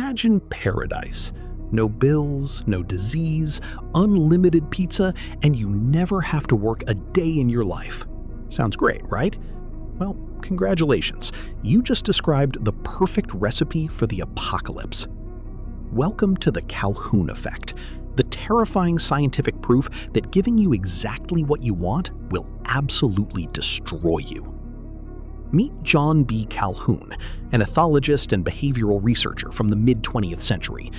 Imagine paradise. No bills, no disease, unlimited pizza, and you never have to work a day in your life. Sounds great, right? Well, congratulations. You just described the perfect recipe for the apocalypse. Welcome to the Calhoun Effect, the terrifying scientific proof that giving you exactly what you want will absolutely destroy you. Meet John B. Calhoun, an ethologist and behavioral researcher from the mid-20th century.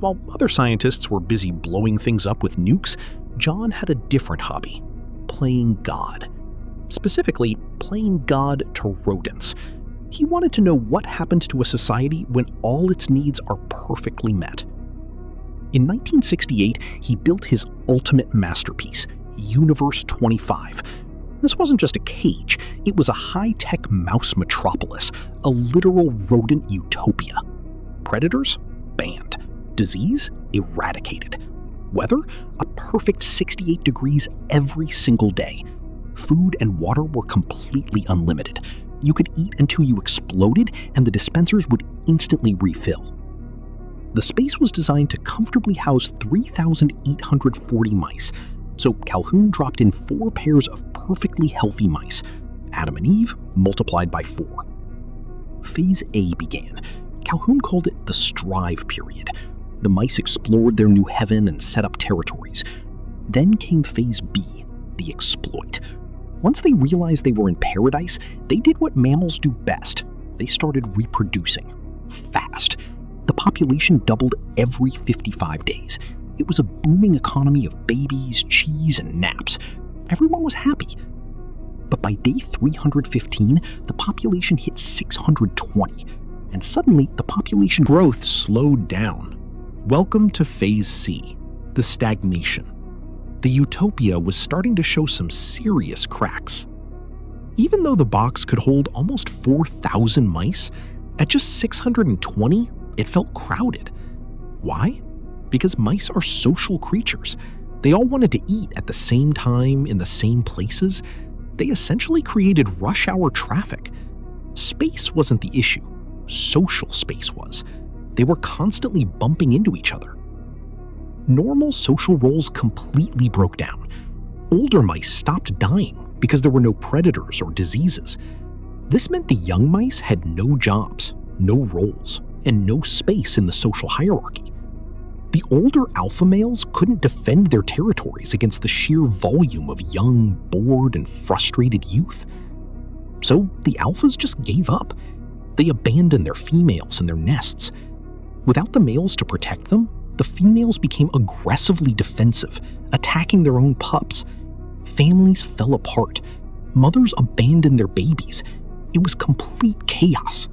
While other scientists were busy blowing things up with nukes, John had a different hobby: playing God. Specifically, playing God to rodents. He wanted to know what happens to a society when all its needs are perfectly met. In 1968, he built his ultimate masterpiece, Universe 25. This wasn't just a cage, it was a high-tech mouse metropolis, a literal rodent utopia. Predators? Banned. Disease? Eradicated. Weather? A perfect 68 degrees every single day. Food and water were completely unlimited. You could eat until you exploded, and the dispensers would instantly refill. The space was designed to comfortably house 3,840 mice, so Calhoun dropped in 4 pairs of perfectly healthy mice, Adam and Eve multiplied by 4. Phase A began. Calhoun called it the Strive period. The mice explored their new heaven and set up territories. Then came Phase B, the Exploit. Once they realized they were in paradise, they did what mammals do best. They started reproducing. Fast. The population doubled every 55 days. It was a booming economy of babies, cheese, and naps. Everyone was happy. But by day 315, the population hit 620, and suddenly the population growth slowed down. Welcome to Phase C, the stagnation. The utopia was starting to show some serious cracks. Even though the box could hold almost 4,000 mice, at just 620, it felt crowded. Why? Because mice are social creatures. They all wanted to eat at the same time in the same places. They essentially created rush hour traffic. Space wasn't the issue. Social space was. They were constantly bumping into each other. Normal social roles completely broke down. Older mice stopped dying because there were no predators or diseases. This meant the young mice had no jobs, no roles, and no space in the social hierarchy. The older alpha males couldn't defend their territories against the sheer volume of young, bored, and frustrated youth. So the alphas just gave up. They abandoned their females and their nests. Without the males to protect them, the females became aggressively defensive, attacking their own pups. Families fell apart. Mothers abandoned their babies. It was complete chaos.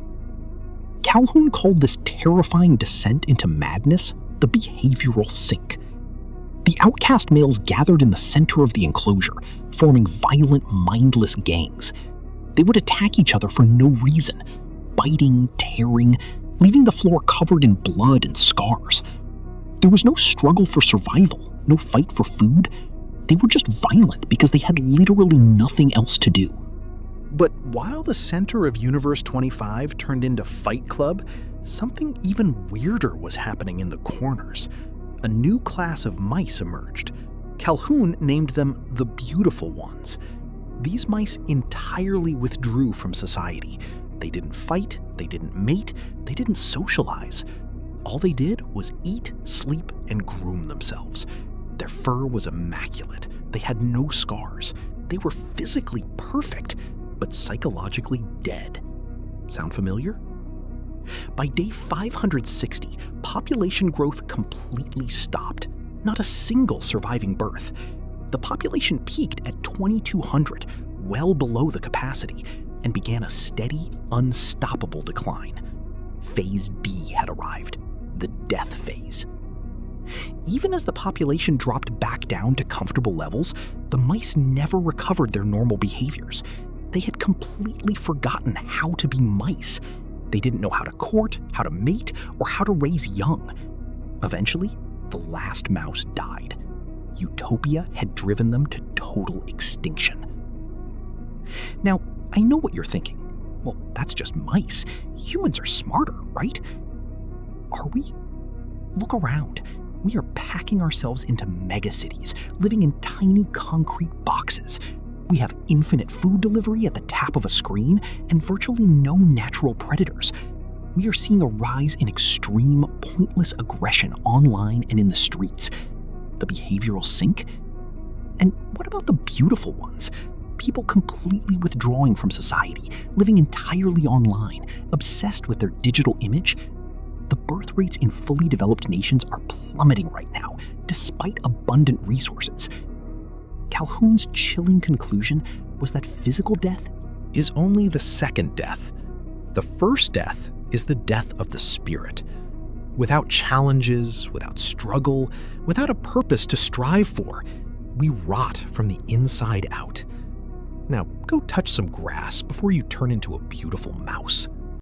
Calhoun called this terrifying descent into madness the behavioral sink. The outcast males gathered in the center of the enclosure, forming violent, mindless gangs. They would attack each other for no reason, biting, tearing, leaving the floor covered in blood and scars. There was no struggle for survival, no fight for food. They were just violent because they had literally nothing else to do. But while the center of Universe 25 turned into Fight Club, something even weirder was happening in the corners. A new class of mice emerged. Calhoun named them the Beautiful Ones. These mice entirely withdrew from society. They didn't fight, they didn't mate, they didn't socialize. All they did was eat, sleep, and groom themselves. Their fur was immaculate. They had no scars. They were physically perfect, but psychologically dead. Sound familiar? By day 560, population growth completely stopped. Not a single surviving birth. The population peaked at 2,200, well below the capacity, and began a steady, unstoppable decline. Phase D had arrived, the death phase. Even as the population dropped back down to comfortable levels, the mice never recovered their normal behaviors. They had completely forgotten how to be mice. They didn't know how to court, how to mate, or how to raise young. Eventually, the last mouse died. Utopia had driven them to total extinction. Now, I know what you're thinking. Well, that's just mice. Humans are smarter, right? Are we? Look around. We are packing ourselves into megacities, living in tiny concrete boxes. We have infinite food delivery at the tap of a screen and virtually no natural predators. We are seeing a rise in extreme, pointless aggression online and in the streets. The behavioral sink? And what about the beautiful ones? People completely withdrawing from society, living entirely online, obsessed with their digital image. The birth rates in fully developed nations are plummeting right now, despite abundant resources. Calhoun's chilling conclusion was that physical death is only the second death. The first death is the death of the spirit. Without challenges, without struggle, without a purpose to strive for, we rot from the inside out. Now, go touch some grass before you turn into a beautiful mouse.